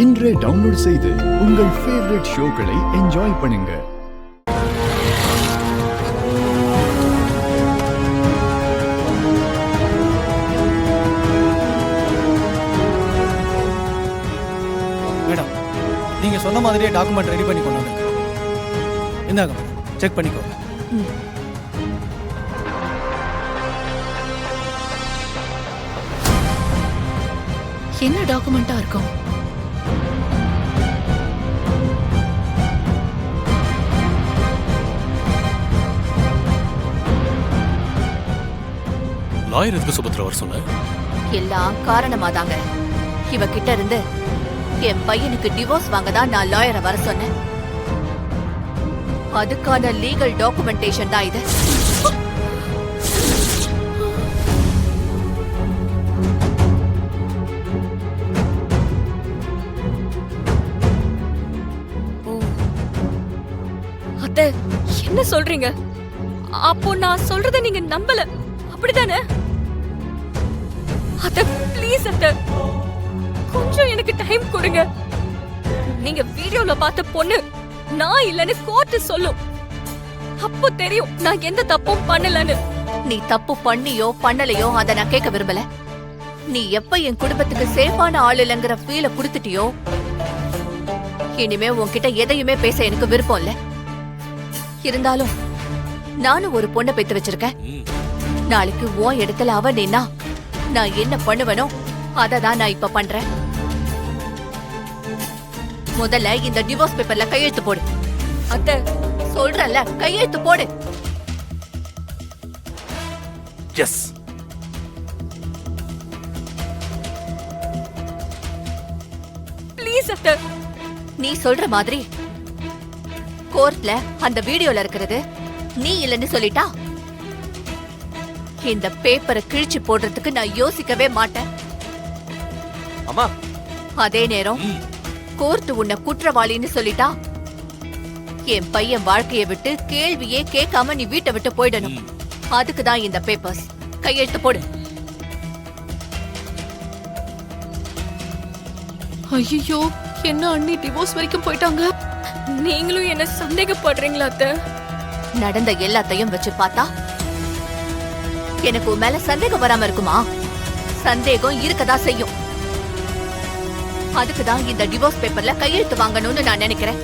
இன்றே டவுன்லோட் செய்து உங்கள் ஃபேவரட் ஷோக்களை என்ஜாய் பண்ணுங்க. மேடம், நீங்க சொன்ன மாதிரியே டாக்குமெண்ட் ரெடி பண்ணி கொண்டு வந்துருங்க. இந்தாங்க மேடம், செக் பண்ணிக்கோங்க. என்ன டாக்குமெண்டா இருக்கும்? லாயர் எதுக்கு சுபத்ரா வர சொன்ன? எல்லாம் காரணமாதாங்க. இவகிட்ட இருந்து என் பையனுக்கு டிவோர்ஸ் வாங்க தான் நான் லாயரை வர சொன்னேன். அதுக்கான லீகல் டாக்குமெண்டேஷன் தான் இது. அத்தை, என்ன சொல்றீங்க? அப்போ நான் சொல்றத நீங்க நம்பல, அப்படிதானே? அத்தை, ப்ளீஸ் அத்தை, கொஞ்சம் எனக்கு டைம் கொடுங்க. நீங்க வீடியோல பார்த்த பொண்ணு நான் இல்லன்னு கோர்ட் சொல்லும். அப்போ தெரியும் நான் எந்த தப்பும் பண்ணலன்னு. நீ தப்பு பண்ணியோ பண்ணலையோ அத நான் கேட்க விரும்பல. நீ எப்ப என் குடும்பத்துக்கு சேஃபான ஆள் இல்லங்கிற ஃபீல குடுத்துட்டியோ, இனிமே உன்கிட்ட எதையுமே பேச எனக்கு விருப்பம் இல்ல. இருந்தாலும் நானும் ஒரு பொண்ணை பெத்து வச்சிருக்கேன். நாளைக்கு உன் இடத்துல அவ நின்னா நான் என்ன பண்ணுவனோ அததான் நான் இப்ப பண்றேன். முதல்ல இந்த டிவோர்ஸ் பேப்பர்ல கையெழுத்து போடு. அத்தை, சொல்றல, கையெழுத்து போடு. எஸ். ப்ளீஸ் அத்தை. நீ சொல்ற மாதிரி கோர்ட்ல அந்த வீடியோல இருக்கிறது நீ இல்லன்னு சொல்லிட்டா இந்த பேப்பரை கிழிச்சு போடுறதுக்கு நான் யோசிக்கவே மாட்டேன். அம்மா, அதே நேரம் கோர்ட் உன்னை குற்றவாளின்னு சொல்லிட்டா என் பையன் வாழ்க்கையை விட்டு கேள்வியே கேட்காம நீ வீட்டை விட்டு போயிடணும். அதுக்குதான் இந்த பேப்பர்ஸ். கையெழுத்து போடு. ஐயோ, என்ன அண்ணி டிவோர்ஸ் வரைக்கும் போயிட்டாங்க. நீங்களும் என்ன சந்தேகப்படுறீங்களா அத்தை? நடந்த எல்லாத்தையும் வச்சு பார்த்தா எனக்கு உன் மேல சந்தேகம் வராம இருக்குமா? சந்தேகம் இருக்கதா செய்யும். அதுக்குதான் இந்த டிவோர்ஸ் பேப்பர்ல கையெழுத்து வாங்கணும்னு நான் நினைக்கிறேன்.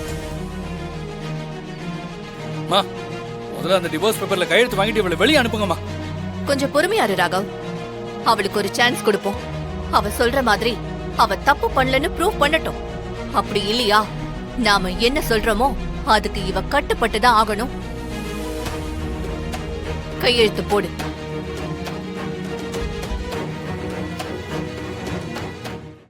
முதல்ல அந்த டிவோர்ஸ் பேப்பர்ல கையெழுத்து வாங்கிட்டு இவளை வெளியே அனுப்புங்கம்மா. கொஞ்சம் பொறுமையாரு ராகவ். அவளுக்கு ஒரு சான்ஸ் கொடுப்போம். அவ சொல்ற மாதிரி அவ தப்பு பண்ணலன்னு ப்ரூவ் பண்ணட்டும். அப்படி இல்லையா நாம என்ன சொல்றோமோ அதுக்கு இவ கட்டுப்பட்டுதான் ஆகணும். கையெழுத்து போடு.